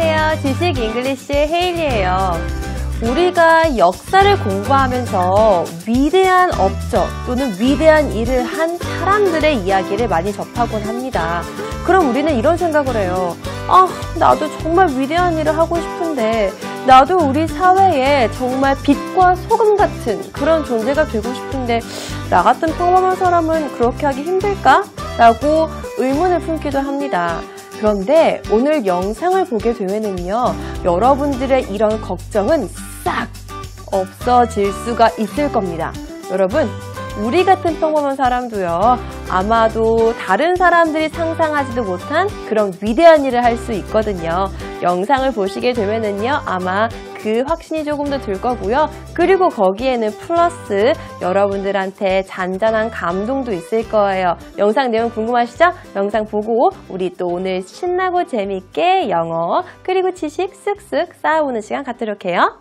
안녕하세요. 지식 잉글리시의 헤일리예요. 우리가 역사를 공부하면서 위대한 업적 또는 위대한 일을 한 사람들의 이야기를 많이 접하곤 합니다. 그럼 우리는 이런 생각을 해요. 나도 정말 위대한 일을 하고 싶은데 나도 우리 사회에 정말 빛과 소금 같은 그런 존재가 되고 싶은데 나 같은 평범한 사람은 그렇게 하기 힘들까? 라고 의문을 품기도 합니다. 그런데 오늘 영상을 보게 되면은요, 여러분들의 이런 걱정은 싹 없어질 수가 있을 겁니다. 여러분, 우리 같은 평범한 사람도요, 아마도 다른 사람들이 상상하지도 못한 그런 위대한 일을 할 수 있거든요. 영상을 보시게 되면은요, 아마 그 확신이 조금 더 들 거고요. 그리고 거기에는 플러스 여러분들한테 잔잔한 감동도 있을 거예요. 영상 내용 궁금하시죠? 영상 보고 우리 또 오늘 신나고 재밌게 영어 그리고 지식 쓱쓱 쌓아오는 시간 갖도록 해요.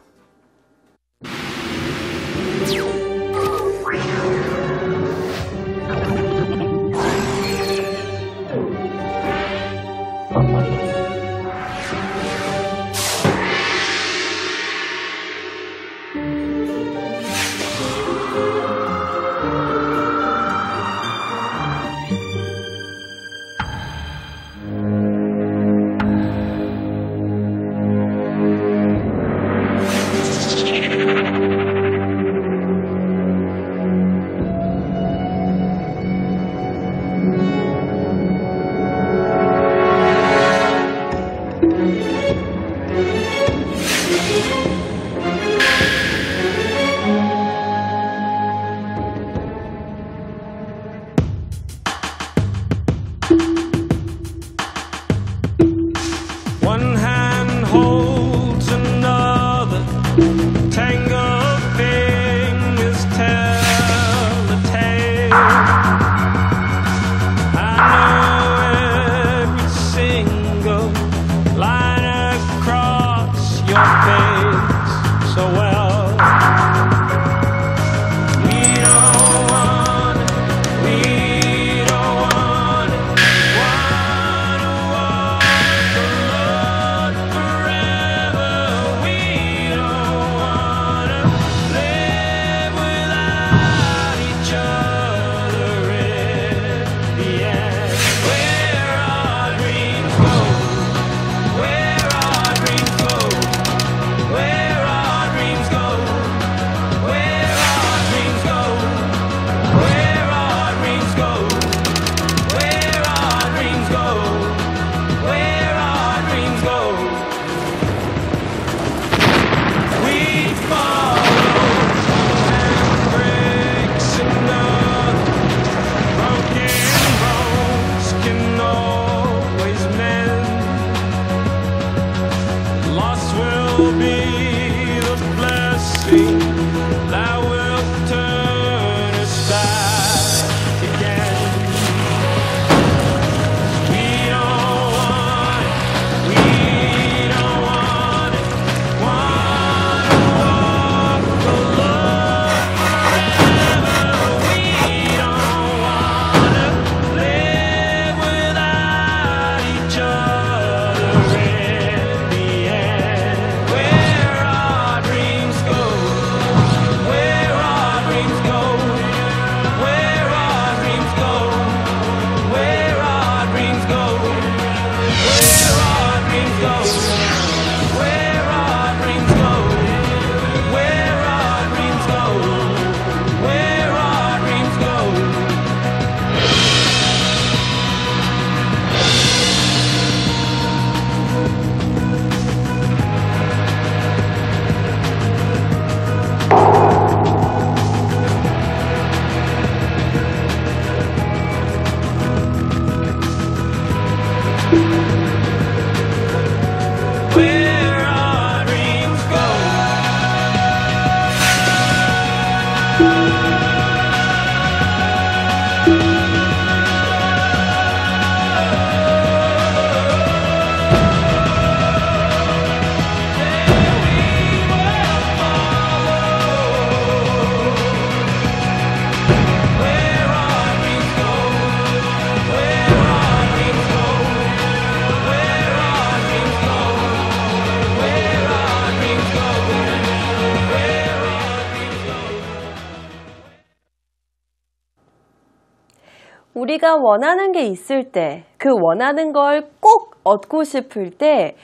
우리가 원하는 게 있을 때, 그 원하는 걸 꼭 얻고 싶을 때,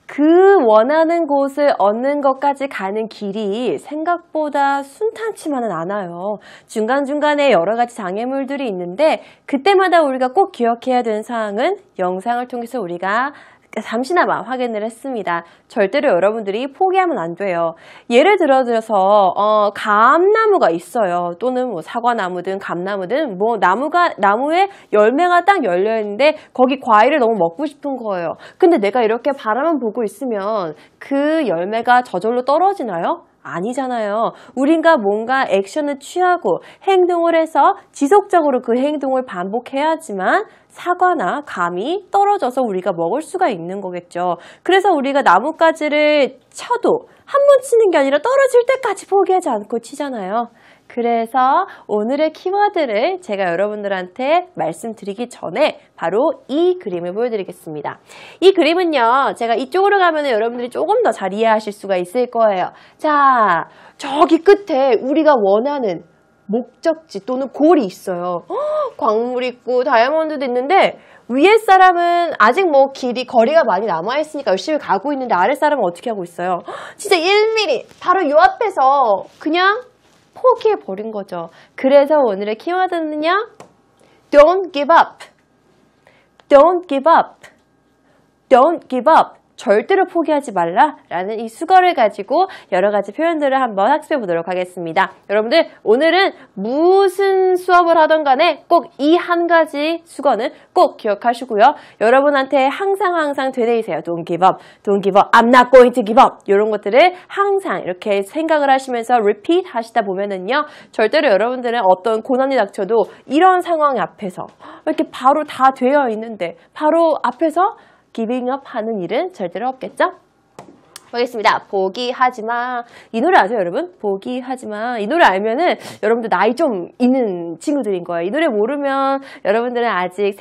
그 원하는 곳을 얻는 것까지 가는 길이 생각보다 순탄치만은 않아요. 중간중간에 여러 가지 장애물들이 있는데 그때마다 우리가 꼭 기억해야 되는 사항은 영상을 통해서 우리가 잠시나마 확인을 했습니다. 절대로 여러분들이 포기하면 안 돼요. 예를 들어서 감나무가 있어요. 또는 뭐 사과나무든 감나무든 뭐 나무에 열매가 딱 열려 있는데 거기 과일을 너무 먹고 싶은 거예요. 근데 내가 이렇게 바라만 보고 있으면 그 열매가 저절로 떨어지나요? 아니잖아요. 우리가 뭔가 액션을 취하고 행동을 해서 지속적으로 그 행동을 반복해야지만 사과나 감이 떨어져서 우리가 먹을 수가 있는 거겠죠. 그래서 우리가 나뭇가지를 쳐도 한 번 치는 게 아니라 떨어질 때까지 포기하지 않고 치잖아요. 그래서 오늘의 키워드를 제가 여러분들한테 말씀드리기 전에 바로 이 그림을 보여드리겠습니다. 이 그림은요, 제가 이쪽으로 가면 여러분들이 조금 더 잘 이해하실 수가 있을 거예요. 자, 저기 끝에 우리가 원하는 목적지 또는 골이 있어요. 광물 있고 다이아몬드도 있는데 위에 사람은 아직 뭐 거리가 많이 남아있으니까 열심히 가고 있는데 아래 사람은 어떻게 하고 있어요? 진짜 1mm 바로 요 앞에서 그냥 포기해버린 거죠. 그래서 오늘의 키워드는요. Don't give up. Don't give up. Don't give up. 절대로 포기하지 말라라는 이 수거를 가지고 여러 가지 표현들을 한번 학습해 보도록 하겠습니다. 여러분들 오늘은 무슨 수업을 하던 간에 꼭 이 한 가지 수거는 꼭 기억하시고요. 여러분한테 항상 되뇌이세요. Don't give up, don't give up, I'm not going to give up 이런 것들을 항상 이렇게 생각을 하시면서 repeat 하시다 보면은요. 절대로 여러분들은 어떤 고난이 닥쳐도 이런 상황 앞에서 이렇게 바로 다 되어 있는데 바로 앞에서 giving up 하는 일은 절대로 없겠죠? 보겠습니다. 포기하지마. 이 노래 아세요, 여러분? 포기하지마. 이 노래 알면은 여러분들 나이 좀 있는 친구들인 거예요. 이 노래 모르면 여러분들은 아직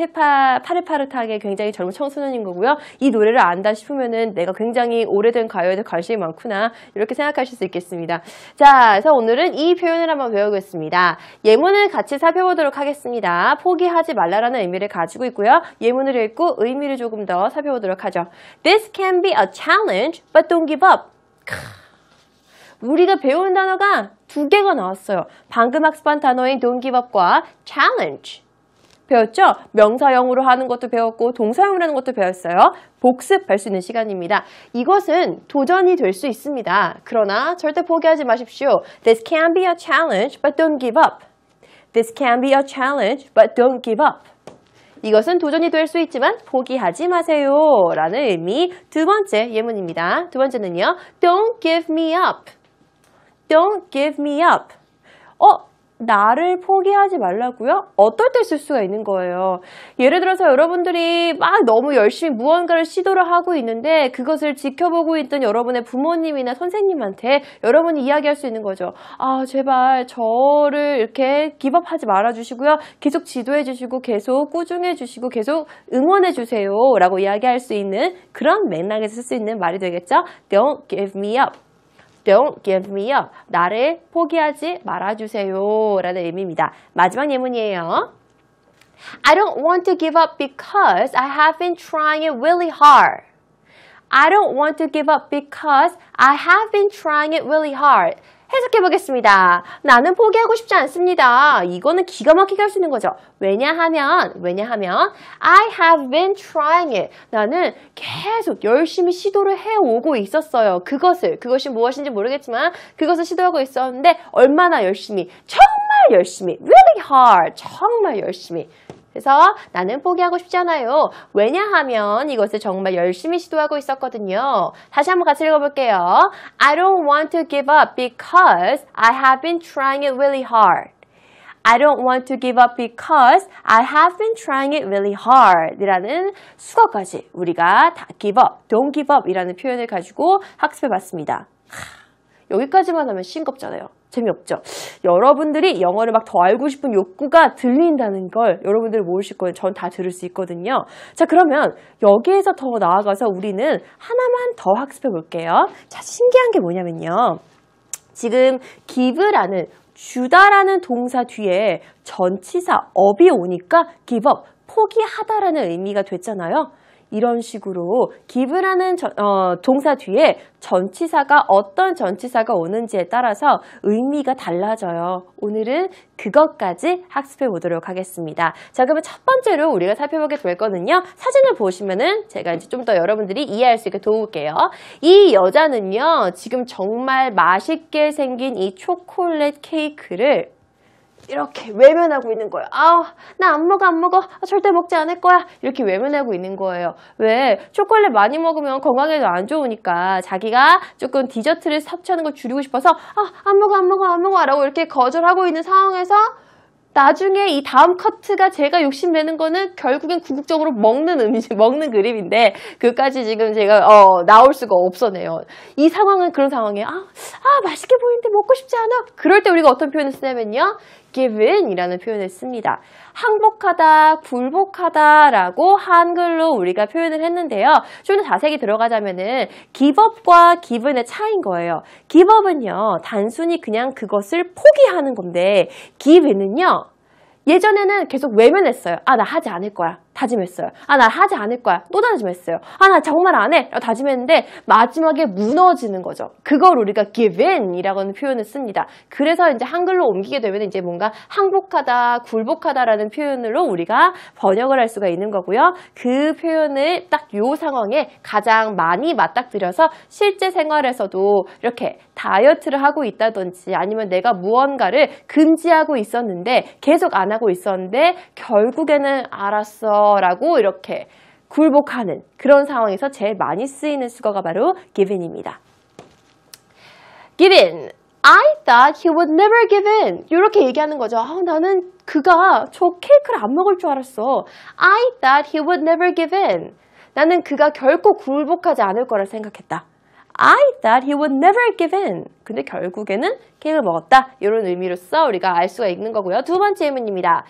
파릇파릇하게 굉장히 젊은 청소년인 거고요. 이 노래를 안다 싶으면은 내가 굉장히 오래된 가요에 대해 관심이 많구나. 이렇게 생각하실 수 있겠습니다. 자, 그래서 오늘은 이 표현을 한번 배우겠습니다. 예문을 같이 살펴보도록 하겠습니다. 포기하지 말라라는 의미를 가지고 있고요. 예문을 읽고 의미를 조금 더 살펴보도록 하죠. This can be a challenge, but don't give up. 우리가 배운 단어가 두 개가 나왔어요. 방금 학습한 단어인 don't give up과 challenge 배웠죠? 명사형으로 하는 것도 배웠고 동사형으로 하는 것도 배웠어요. 복습할 수 있는 시간입니다. 이것은 도전이 될 수 있습니다. 그러나 절대 포기하지 마십시오. This can be a challenge, but don't give up. This can be a challenge, but don't give up. 이것은 도전이 될 수 있지만 포기하지 마세요 라는 의미 두 번째 예문입니다. 두 번째는요. Don't give me up. Don't give me up. 나를 포기하지 말라고요? 어떨 때 쓸 수가 있는 거예요. 예를 들어서 여러분들이 막 너무 열심히 무언가를 시도를 하고 있는데 그것을 지켜보고 있던 여러분의 부모님이나 선생님한테 여러분이 이야기할 수 있는 거죠. 아, 제발 저를 이렇게 기밥하지 말아주시고요. 계속 지도해 주시고 계속 꾸중해 주시고 계속 응원해 주세요 라고 이야기할 수 있는 그런 맥락에서 쓸 수 있는 말이 되겠죠. Don't give me up. Don't give me up. 나를 포기하지 말아주세요 라는 의미입니다. 마지막 예문이에요. I don't want to give up because I have been trying it really hard. I don't want to give up because I have been trying it really hard. 해석해 보겠습니다. 나는 포기하고 싶지 않습니다. 이거는 기가 막히게 할 수 있는 거죠. 왜냐하면 I have been trying it. 나는 계속 열심히 시도를 해오고 있었어요. 그것이 무엇인지 모르겠지만 그것을 시도하고 있었는데 얼마나 열심히, 정말 열심히, really hard, 정말 열심히. 그래서 나는 포기하고 싶지 않아요. 왜냐하면 이것을 정말 열심히 시도하고 있었거든요. 다시 한번 같이 읽어볼게요. I don't want to give up because I have been trying it really hard. I don't want to give up because I have been trying it really hard 이라는 수거까지 우리가 다 give up, don't give up 이라는 표현을 가지고 학습해봤습니다. 여기까지만 하면 싱겁잖아요. 재미없죠? 여러분들이 영어를 막 더 알고 싶은 욕구가 들린다는 걸 여러분들이 모르실 거예요. 전 다 들을 수 있거든요. 자, 그러면 여기에서 더 나아가서 우리는 하나만 더 학습해 볼게요. 자, 신기한 게 뭐냐면요. 지금 give라는 주다라는 동사 뒤에 전치사 up이 오니까 give up, 포기하다라는 의미가 됐잖아요. 이런 식으로 give라는 동사 뒤에 전치사가 어떤 전치사가 오는지에 따라서 의미가 달라져요. 오늘은 그것까지 학습해 보도록 하겠습니다. 자, 그러면 첫 번째로 우리가 살펴보게 될 거는요. 사진을 보시면은 제가 이제 좀 더 여러분들이 이해할 수 있게 도울게요. 이 여자는요. 지금 정말 맛있게 생긴 이 초콜릿 케이크를 이렇게 외면하고 있는 거예요. 나 안 먹어. 절대 먹지 않을 거야. 이렇게 외면하고 있는 거예요. 왜? 초콜릿 많이 먹으면 건강에도 안 좋으니까 자기가 조금 디저트를 섭취하는 걸 줄이고 싶어서 안 먹어 라고 이렇게 거절하고 있는 상황에서 나중에 이 다음 커트가 제가 욕심내는 거는 결국엔 궁극적으로 먹는 그림인데 그까지 지금 제가 나올 수가 없어네요. 이 상황은 그런 상황이에요. 맛있게 보이는데 먹고 싶지 않아. 그럴 때 우리가 어떤 표현을 쓰냐면요. given 이라는 표현을 씁니다. 항복하다, 굴복하다라고 한글로 우리가 표현을 했는데요. 좀 더 자세히 들어가자면은 give up과 given의 차이인 거예요. give up은요, 단순히 그냥 그것을 포기하는 건데 given은요, 예전에는 계속 외면했어요. 나 하지 않을 거야. 다짐했어요. 나 하지 않을 거야. 또 다짐했어요. 나 정말 안 해. 다짐했는데 마지막에 무너지는 거죠. 그걸 우리가 give in 이라고는 표현을 씁니다. 그래서 이제 한글로 옮기게 되면 이제 뭔가 항복하다, 굴복하다라는 표현으로 우리가 번역을 할 수가 있는 거고요. 그 표현을 딱 요 상황에 가장 많이 맞닥뜨려서 실제 생활에서도 이렇게 다이어트를 하고 있다든지 아니면 내가 무언가를 금지하고 있었는데 계속 안 하고 있었는데 결국에는 알았어 라고 이렇게 굴복하는 그런 상황에서 제일 많이 쓰이는 수거가 바로 given입니다. given, I thought he would never give in. 이렇게 얘기하는 거죠. 나는 그가 저 케이크를 안 먹을 줄 알았어. I thought he would never give in. 나는 그가 결코 굴복하지 않을 거라 생각했다. I thought he would never give in. 근데 결국에는 케이크를 먹었다. 이런 의미로서 우리가 알 수가 있는 거고요. 두 번째 예문입니다.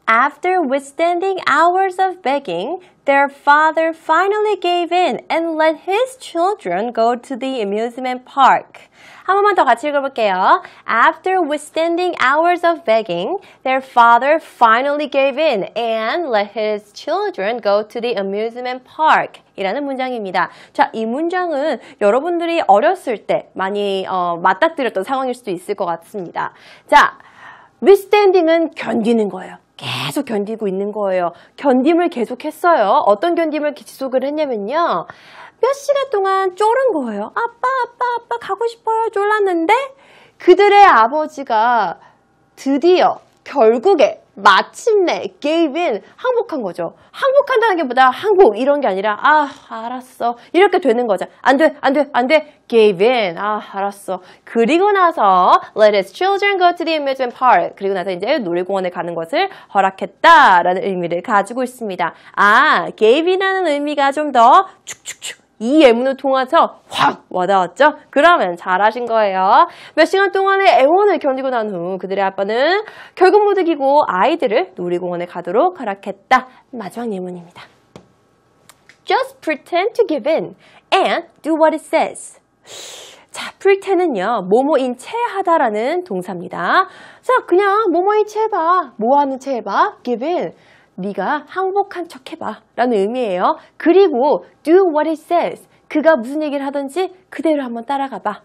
After withstanding hours of begging, their father finally gave in and let his children go to the amusement park. 한 번만 더 같이 읽어볼게요. After withstanding hours of begging, their father finally gave in and let his children go to the amusement park. 이라는 문장입니다. 자, 이 문장은 여러분들이 어렸을 때 많이 맞닥뜨렸던 상황일 수도 있을 것 같습니다. 자, withstanding은 견디는 거예요. 계속 견디고 있는 거예요. 견딤을 계속했어요. 어떤 견딤을 지속을 했냐면요. 몇 시간 동안 쫄은 거예요. 아빠 가고 싶어요. 쫄랐는데 그들의 아버지가 드디어 결국에 마침내 gave in, 항복한 거죠. 항복한다는 게 보다 항복 이런 게 아니라 알았어 이렇게 되는 거죠. 안 돼 gave in, 알았어. 그리고 나서 let his children go to the amusement park. 그리고 나서 이제 놀이공원에 가는 것을 허락했다라는 의미를 가지고 있습니다. gave in하는 의미가 좀 더 축축축 이 예문을 통해서 확 와닿았죠? 그러면 잘하신 거예요. 몇 시간 동안의 애원을 견디고 난 후 그들의 아빠는 결국 못 이기고 아이들을 놀이공원에 가도록 허락했다. 마지막 예문입니다. Just pretend to give in and do what it says. 자, pretend은요, 뭐뭐인 채 하다라는 동사입니다. 자, 그냥 뭐뭐인 채 해봐. 뭐 하는 채 해봐? give in. 네가 항복한 척 해봐 라는 의미예요. 그리고 do what it says. 그가 무슨 얘기를 하든지 그대로 한번 따라가 봐.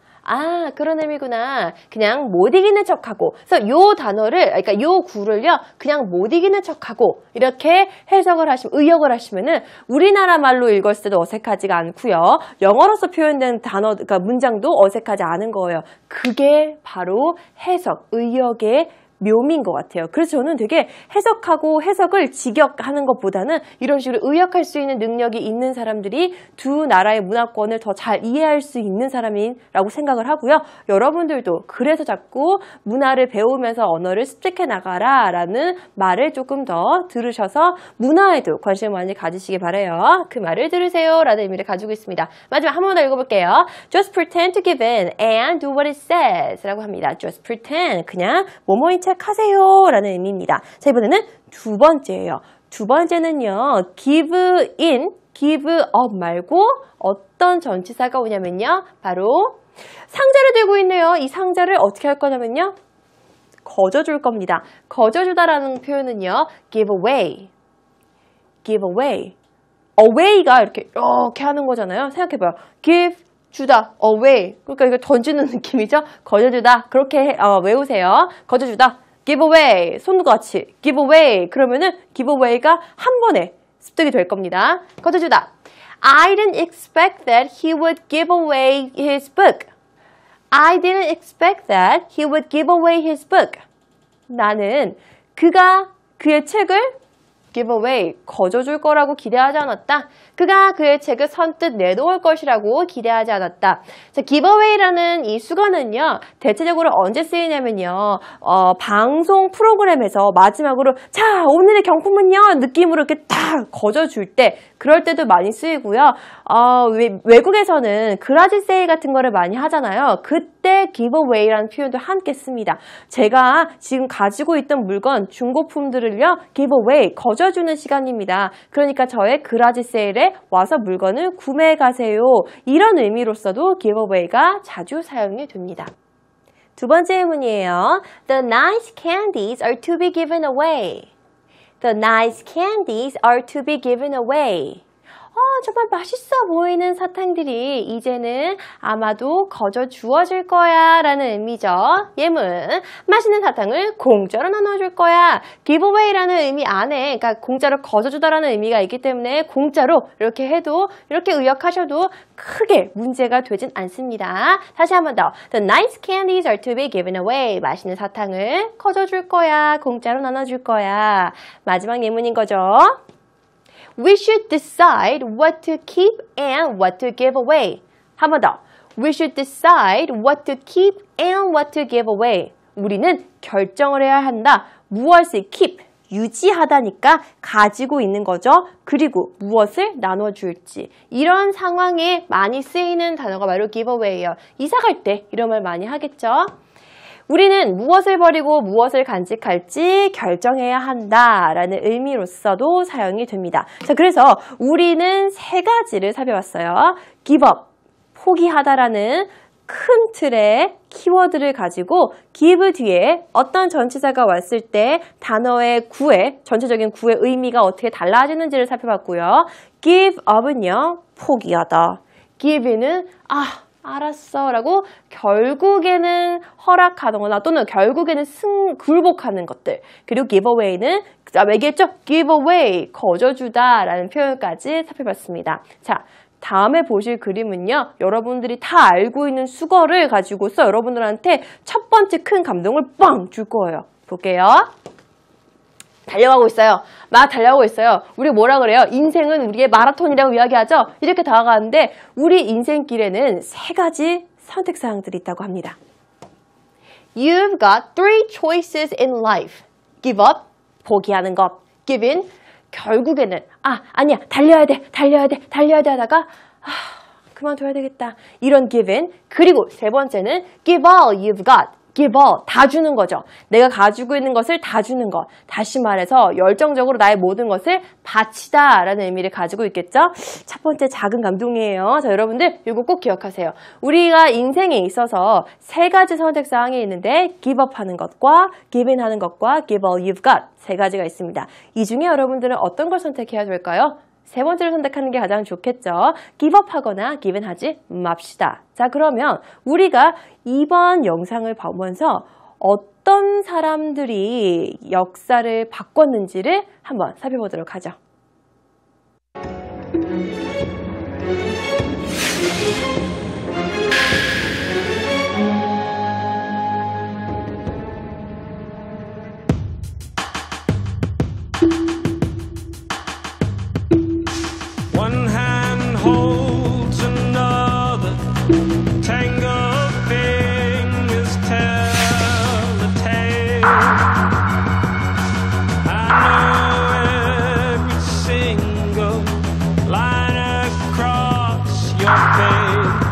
그런 의미구나. 그냥 못 이기는 척하고. 그래서 요 단어를, 그러니까 요 구를요, 그냥 못 이기는 척하고 이렇게 의역을 하시면은 우리나라 말로 읽었을 때도 어색하지가 않고요. 영어로서 표현된 단어, 그러니까 문장도 어색하지 않은 거예요. 그게 바로 해석, 의역의 묘미인 것 같아요. 그래서 저는 되게 해석하고 해석을 직역하는 것보다는 이런 식으로 의역할 수 있는 능력이 있는 사람들이 두 나라의 문화권을 더 잘 이해할 수 있는 사람이라고 생각을 하고요. 여러분들도 그래서 자꾸 문화를 배우면서 언어를 습득해 나가라 라는 말을 조금 더 들으셔서 문화에도 관심을 많이 가지시기 바라요. 그 말을 들으세요 라는 의미를 가지고 있습니다. 마지막 한 번 더 읽어볼게요. Just pretend to give in and do what it says 라고 합니다. Just pretend, 그냥 뭐뭐인 척 하세요 라는 의미입니다. 자, 이번에는 두 번째예요. 두 번째는요, give in, give up 말고 어떤 전치사가 오냐면요, 바로 상자를 들고 있네요. 이 상자를 어떻게 할 거냐면요, 거저줄 겁니다. 거저주다라는 표현은요, give away. give away. away가 이렇게 하는 거잖아요. 생각해봐요. give, 주다, away. 그러니까 이거 던지는 느낌이죠? 거저주다. 그렇게 외우세요. 거저주다. give away. 손과 같이. give away. 그러면은 give away가 한 번에 습득이 될 겁니다. 거저주다. I didn't expect that he would give away his book. I didn't expect that he would give away his book. 나는 그가 그의 책을 give away, 거저줄 거라고 기대하지 않았다. 그가 그의 책을 선뜻 내놓을 것이라고 기대하지 않았다. 자, give away라는 이 수거는요, 대체적으로 언제 쓰이냐면요, 방송 프로그램에서 마지막으로, 자, 오늘의 경품은요, 느낌으로 이렇게 딱 거저줄 때, 그럴 때도 많이 쓰이고요. 외국에서는 그라지 세일 같은 거를 많이 하잖아요. 그때 give away라는 표현도 함께 씁니다. 제가 지금 가지고 있던 물건, 중고품들을요, give away, 거저주는 시간입니다. 그러니까 저의 그라지 세일에 와서 물건을 구매해 가세요. 이런 의미로서도 give away가 자주 사용이 됩니다. 두 번째 예문이에요. The nice candies are to be given away. The nice candies are to be given away. 정말 맛있어 보이는 사탕들이 이제는 아마도 거저 주어질 거야 라는 의미죠. 예문, 맛있는 사탕을 공짜로 나눠줄 거야. giveaway라는 의미 안에, 그러니까 공짜로 거저주다라는 의미가 있기 때문에 공짜로 이렇게 해도, 이렇게 의역하셔도 크게 문제가 되진 않습니다. 다시 한 번 더. The nice candies are to be given away. 맛있는 사탕을 거저줄 거야. 공짜로 나눠줄 거야. 마지막 예문인 거죠. We should decide what to keep and what to give away. 한 번 더. We should decide what to keep and what to give away. 우리는 결정을 해야 한다. 무엇을 keep, 유지하다니까 가지고 있는 거죠. 그리고 무엇을 나눠줄지. 이런 상황에 많이 쓰이는 단어가 바로 give away예요. 이사 갈 때 이런 말 많이 하겠죠. 우리는 무엇을 버리고 무엇을 간직할지 결정해야 한다라는 의미로서도 사용이 됩니다. 자, 그래서 우리는 세 가지를 살펴봤어요. give up, 포기하다라는 큰 틀의 키워드를 가지고 give 뒤에 어떤 전치사가 왔을 때 단어의 구의, 전체적인 구의 의미가 어떻게 달라지는지를 살펴봤고요. give up은요, 포기하다. give in은 알았어 라고 결국에는 허락하는 거나 또는 결국에는 굴복하는 것들. 그리고 give away는 얘기했죠? give away, 거저주다 라는 표현까지 살펴봤습니다. 자, 다음에 보실 그림은요, 여러분들이 다 알고 있는 수거를 가지고서 여러분들한테 첫 번째 큰 감동을 빵 줄 거예요. 볼게요. 달려가고 있어요. 막 달려가고 있어요. 우리 뭐라 그래요? 인생은 우리의 마라톤이라고 이야기하죠? 이렇게 다가가는데 우리 인생길에는 세 가지 선택사항들이 있다고 합니다. You've got three choices in life. Give up, 포기하는 것. Give in, 결국에는 아니야, 달려야 돼 하다가 그만둬야 되겠다. 이런 give in. 그리고 세 번째는 give all you've got. give all, 다 주는 거죠. 내가 가지고 있는 것을 다 주는 것. 다시 말해서 열정적으로 나의 모든 것을 바치다 라는 의미를 가지고 있겠죠. 첫 번째 작은 감동이에요. 자, 여러분들 이거 꼭 기억하세요. 우리가 인생에 있어서 세 가지 선택사항이 있는데 give up 하는 것과 give in 하는 것과 give all you've got 세 가지가 있습니다. 이 중에 여러분들은 어떤 걸 선택해야 될까요? 세 번째를 선택하는 게 가장 좋겠죠. give up 하거나 give in 하지 맙시다. 자, 그러면 우리가 이번 영상을 보면서 어떤 사람들이 역사를 바꿨는지를 한번 살펴보도록 하죠. One hand holds another, tango of fingers tell a tale. I know every single line across your face.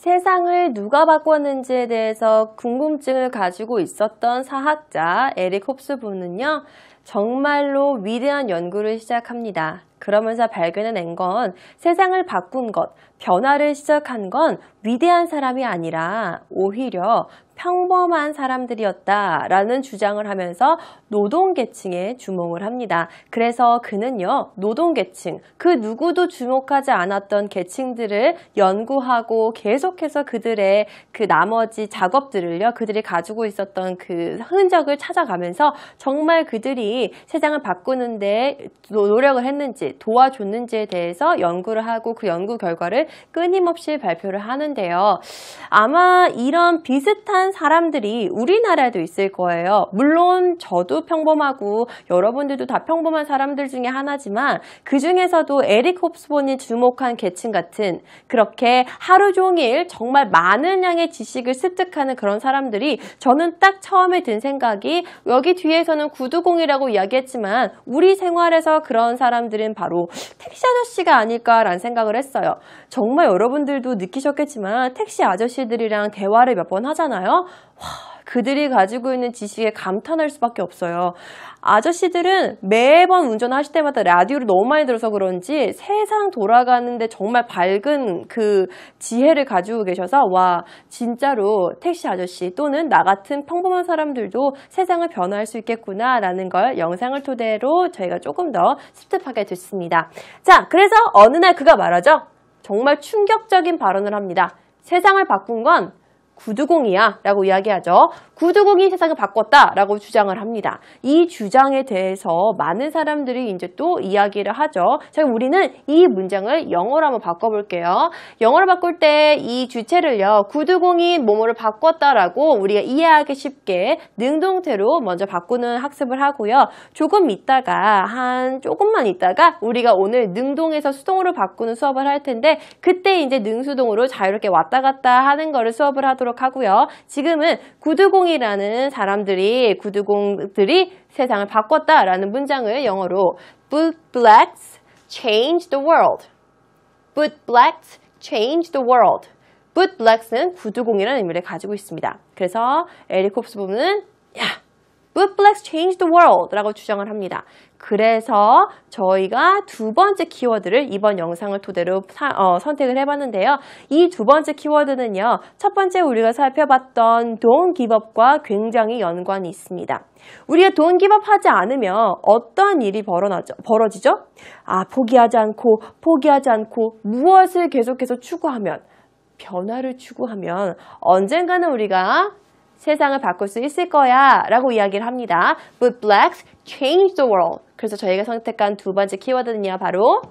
세상을 누가 바꿨는지에 대해서 궁금증을 가지고 있었던 사학자 에릭 홉스본은요, 정말로 위대한 연구를 시작합니다. 그러면서 발견해낸 건 세상을 바꾼 것, 변화를 시작한 건 위대한 사람이 아니라 오히려 평범한 사람들이었다라는 주장을 하면서 노동계층에 주목을 합니다. 그래서 그는요, 노동계층, 그 누구도 주목하지 않았던 계층들을 연구하고 계속해서 그들의 그 나머지 작업들을요, 그들이 가지고 있었던 그 흔적을 찾아가면서 정말 그들이 세상을 바꾸는데 노력을 했는지 도와줬는지에 대해서 연구를 하고 그 연구 결과를 끊임없이 발표를 하는데요. 아마 이런 비슷한 사람들이 우리나라에도 있을 거예요. 물론 저도 평범하고 여러분들도 다 평범한 사람들 중에 하나지만 그 중에서도 에릭 홉스본이 주목한 계층 같은 그렇게 하루 종일 정말 많은 양의 지식을 습득하는 그런 사람들이 저는 딱 처음에 든 생각이 여기 뒤에서는 구두공이라고 이야기했지만 우리 생활에서 그런 사람들은 바로 택시 아저씨가 아닐까라는 생각을 했어요. 정말 여러분들도 느끼셨겠지만 택시 아저씨들이랑 대화를 몇 번 하잖아요. 와, 그들이 가지고 있는 지식에 감탄할 수밖에 없어요. 아저씨들은 매번 운전하실 때마다 라디오를 너무 많이 들어서 그런지 세상 돌아가는데 정말 밝은 그 지혜를 가지고 계셔서 와, 진짜로 택시 아저씨 또는 나 같은 평범한 사람들도 세상을 변화할 수 있겠구나라는 걸 영상을 토대로 저희가 조금 더 습득하게 됐습니다. 자, 그래서 어느 날 그가 말하죠. 정말 충격적인 발언을 합니다. 세상을 바꾼 건 구두공이야 라고 이야기하죠. 구두공이 세상을 바꿨다 라고 주장을 합니다. 이 주장에 대해서 많은 사람들이 이제 또 이야기를 하죠. 자, 우리는 이 문장을 영어로 한번 바꿔볼게요. 영어로 바꿀 때 이 주체를요, 구두공이 뭐뭐를 바꿨다라고 우리가 이해하기 쉽게 능동태로 먼저 바꾸는 학습을 하고요. 조금만 있다가 우리가 오늘 능동에서 수동으로 바꾸는 수업을 할 텐데 그때 이제 능수동으로 자유롭게 왔다 갔다 하는 거를 수업을 하도록 하고요. 지금은 구두공이라는 구두공들이 세상을 바꿨다라는 문장을 영어로 Bootblacks changed the world. Bootblacks changed the world. Bootblacks는 구두공이라는 의미를 가지고 있습니다. 그래서 에릭 홉스본은 Bootblacks changed the world 라고 주장을 합니다. 그래서 저희가 두 번째 키워드를 이번 영상을 토대로 선택을 해봤는데요. 이 두 번째 키워드는요, 첫 번째 우리가 살펴봤던 Don't give up과 굉장히 연관이 있습니다. 우리가 Don't give up 하지 않으면 어떤 일이 벌어지죠? 포기하지 않고 무엇을 계속해서 추구하면, 변화를 추구하면 언젠가는 우리가 세상을 바꿀 수 있을 거야 라고 이야기를 합니다. Bootblacks changed the world. 그래서 저희가 선택한 두 번째 키워드는요, 바로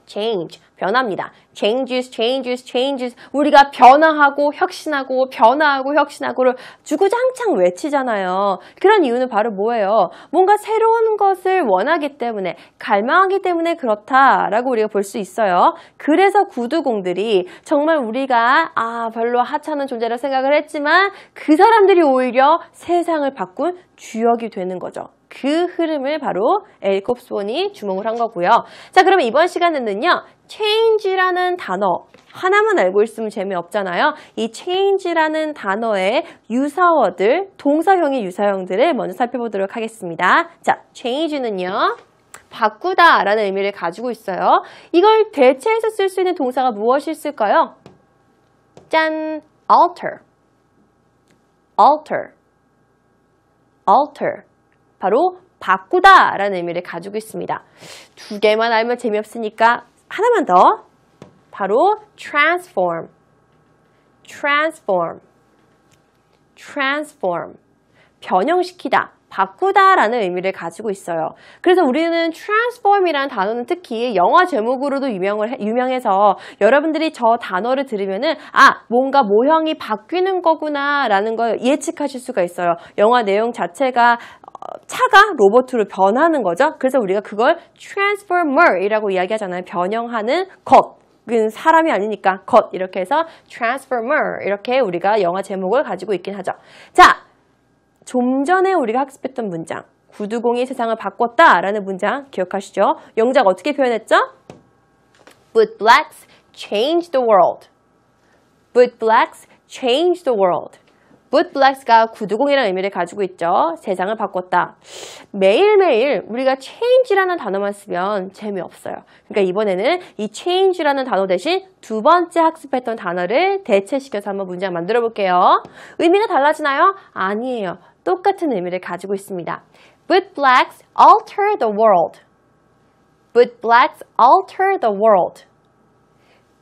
change, 변화입니다. changes. 우리가 변화하고 혁신하고를 주구장창 외치잖아요. 그런 이유는 바로 뭐예요? 뭔가 새로운 것을 원하기 때문에, 갈망하기 때문에 그렇다라고 우리가 볼 수 있어요. 그래서 구두공들이 정말 우리가 별로 하찮은 존재라 생각을 했지만 그 사람들이 오히려 세상을 바꾼 주역이 되는 거죠. 그 흐름을 바로 에릭 홉스본이 주목을 한 거고요. 자, 그러면 이번 시간에는요, change라는 단어 하나만 알고 있으면 재미없잖아요. 이 change라는 단어의 유사어들, 동사형의 유사형들을 먼저 살펴보도록 하겠습니다. 자, change는요, 바꾸다 라는 의미를 가지고 있어요. 이걸 대체해서 쓸 수 있는 동사가 무엇이 있을까요? 짠! alter. 바로 바꾸다 라는 의미를 가지고 있습니다. 두 개만 알면 재미없으니까 하나만 더. 바로 transform. 변형시키다, 바꾸다 라는 의미를 가지고 있어요. 그래서 우리는 transform이라는 단어는 특히 영화 제목으로도 유명해서 여러분들이 저 단어를 들으면은 뭔가 모형이 바뀌는 거구나 라는 걸 예측하실 수가 있어요. 영화 내용 자체가 차가 로봇으로 변하는 거죠. 그래서 우리가 그걸 transformer이라고 이야기하잖아요. 변형하는 것. 사람이 아니니까 것. 이렇게 해서 transformer 이렇게 우리가 영화 제목을 가지고 있긴 하죠. 자, 좀 전에 우리가 학습했던 문장, 구두공이 세상을 바꿨다 라는 문장 기억하시죠? 영작 어떻게 표현했죠? Bootblacks changed the world. bootblacks changed the world. bootblacks가 구두공이라는 의미를 가지고 있죠. 세상을 바꿨다. 매일매일 우리가 change라는 단어만 쓰면 재미없어요. 그러니까 이번에는 이 change라는 단어 대신 두 번째 학습했던 단어를 대체시켜서 한번 문장 만들어 볼게요. 의미가 달라지나요? 아니에요. 똑같은 의미를 가지고 있습니다. bootblacks alter the world. bootblacks alter the world.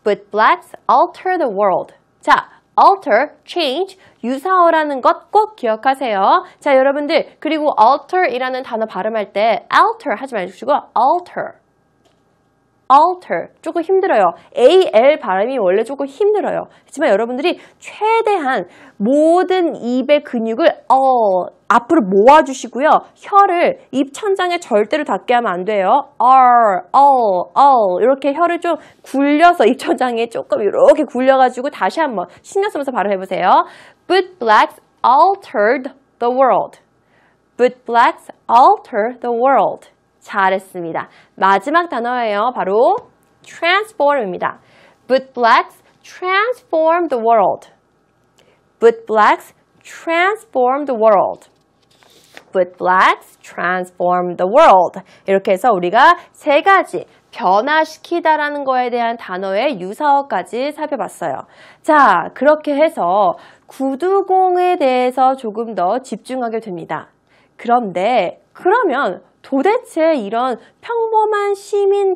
bootblacks alter the world. 자, alter, change, 유사어라는 것 꼭 기억하세요. 자, 여러분들 그리고 alter이라는 단어 발음할 때 alter 하지 마시고 alter 조금 힘들어요. AL 발음이 원래 조금 힘들어요. 하지만 여러분들이 최대한 모든 입의 근육을 앞으로 모아주시고요. 혀를 입 천장에 절대로 닿게 하면 안 돼요. 이렇게 혀를 좀 굴려서 입 천장에 조금 이렇게 굴려가지고 다시 한번 신경 쓰면서 발음해보세요. bootblacks altered the world. bootblacks altered the world. 잘했습니다. 마지막 단어예요. 바로 transform입니다. bootblacks transformed the world. bootblacks transformed the world. bootblacks transformed the world. 이렇게 해서 우리가 세 가지 변화시키다라는 거에 대한 단어의 유사어까지 살펴봤어요. 자, 그렇게 해서 구두공에 대해서 조금 더 집중하게 됩니다. 그런데 그러면 도대체 이런 평범한 시민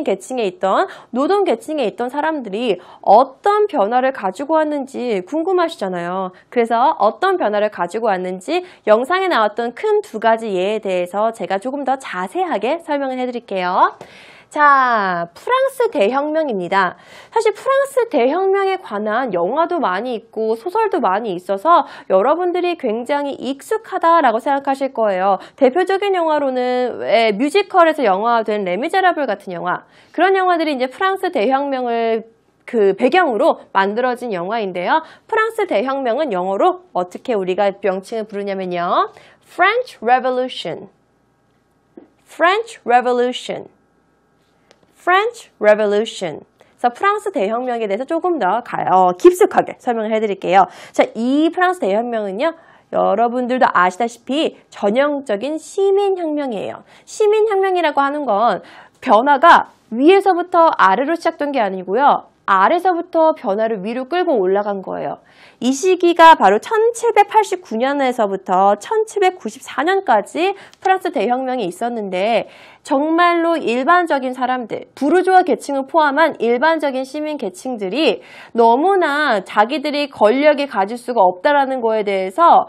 계층에 있던 노동 계층에 있던 사람들이 어떤 변화를 가지고 왔는지 궁금하시잖아요. 그래서 어떤 변화를 가지고 왔는지 영상에 나왔던 큰 두 가지 예에 대해서 제가 조금 더 자세하게 설명을 해드릴게요. 자, 프랑스 대혁명입니다. 사실 프랑스 대혁명에 관한 영화도 많이 있고 소설도 많이 있어서 여러분들이 굉장히 익숙하다라고 생각하실 거예요. 대표적인 영화로는 뮤지컬에서 영화화된 레미제라블 같은 영화. 그런 영화들이 이제 프랑스 대혁명을 배경으로 만들어진 영화인데요. 프랑스 대혁명은 영어로 어떻게 우리가 명칭을 부르냐면요. French Revolution. French Revolution. French Revolution. 그래서 프랑스 대혁명에 대해서 조금 더 깊숙하게 설명을 해드릴게요. 자, 이 프랑스 대혁명은요. 여러분들도 아시다시피 전형적인 시민혁명이에요. 시민혁명이라고 하는 건 변화가 위에서부터 아래로 시작된 게 아니고요. 아래서부터 변화를 위로 끌고 올라간 거예요. 이 시기가 바로 1789년에서부터 1794년까지 프랑스 대혁명이 있었는데 정말로 일반적인 사람들, 부르주아 계층을 포함한 일반적인 시민 계층들이 너무나 자기들이 권력을 가질 수가 없다라는 거에 대해서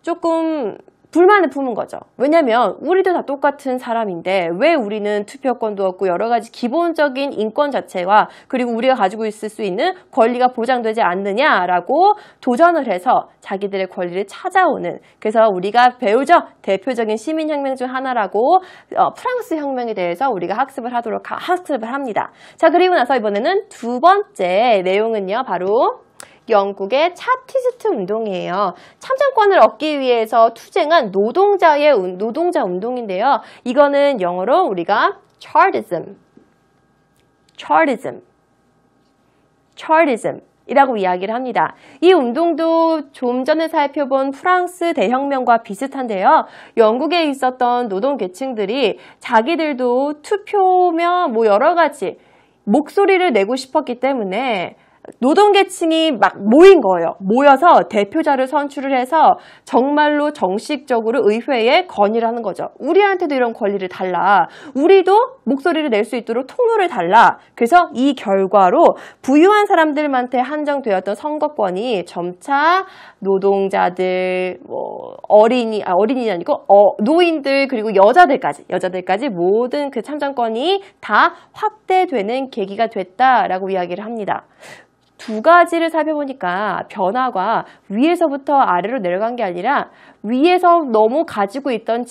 조금 불만을 품은 거죠. 왜냐면 우리도 다 똑같은 사람인데 왜 우리는 투표권도 없고 여러 가지 기본적인 인권 자체와 그리고 우리가 가지고 있을 수 있는 권리가 보장되지 않느냐라고 도전을 해서 자기들의 권리를 찾아오는, 그래서 우리가 배우죠. 대표적인 시민혁명 중 하나라고 프랑스 혁명에 대해서 우리가 학습을 합니다. 자, 그리고 나서 이번에는 두 번째 내용은요. 바로 영국의 차티스트 운동이에요. 참정권을 얻기 위해서 투쟁한 노동자 운동인데요. 이거는 영어로 우리가 Chartism 이라고 이야기를 합니다. 이 운동도 좀 전에 살펴본 프랑스 대혁명과 비슷한데요. 영국에 있었던 노동 계층들이 자기들도 투표며 여러 가지 목소리를 내고 싶었기 때문에 노동계층이 막 모인 거예요. 모여서 대표자를 선출을 해서 정말로 정식적으로 의회에 건의를 하는 거죠. 우리한테도 이런 권리를 달라. 우리도 목소리를 낼 수 있도록 통로를 달라. 그래서 이 결과로 부유한 사람들한테 한정되었던 선거권이 점차 노동자들, 어린이 아니고 노인들 그리고 여자들까지 모든 그 참정권이 다 확대되는 계기가 됐다라고 이야기를 합니다. 두 가지를 살펴보니까 변화가 위에서부터 아래로 내려간 게 아니라 위에서 너무 가지고 있었던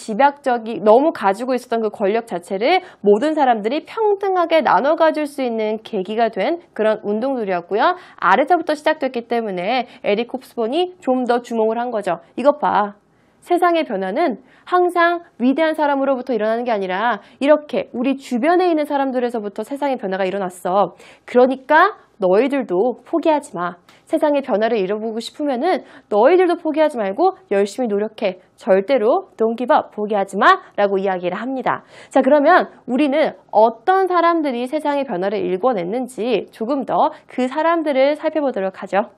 그 권력 자체를 모든 사람들이 평등하게 나눠 가질 수 있는 계기가 된 그런 운동들이었고요. 아래서부터 시작됐기 때문에 에릭 홉스본이 좀 더 주목을 한 거죠. 이것 봐. 세상의 변화는 항상 위대한 사람으로부터 일어나는 게 아니라 이렇게 우리 주변에 있는 사람들에서부터 세상의 변화가 일어났어. 그러니까 너희들도 포기하지 마. 세상의 변화를 이뤄보고 싶으면은 너희들도 포기하지 말고 열심히 노력해. 절대로 don't give up, 포기하지 마 라고 이야기를 합니다. 자, 그러면 우리는 어떤 사람들이 세상의 변화를 일궈냈는지 조금 더 그 사람들을 살펴보도록 하죠.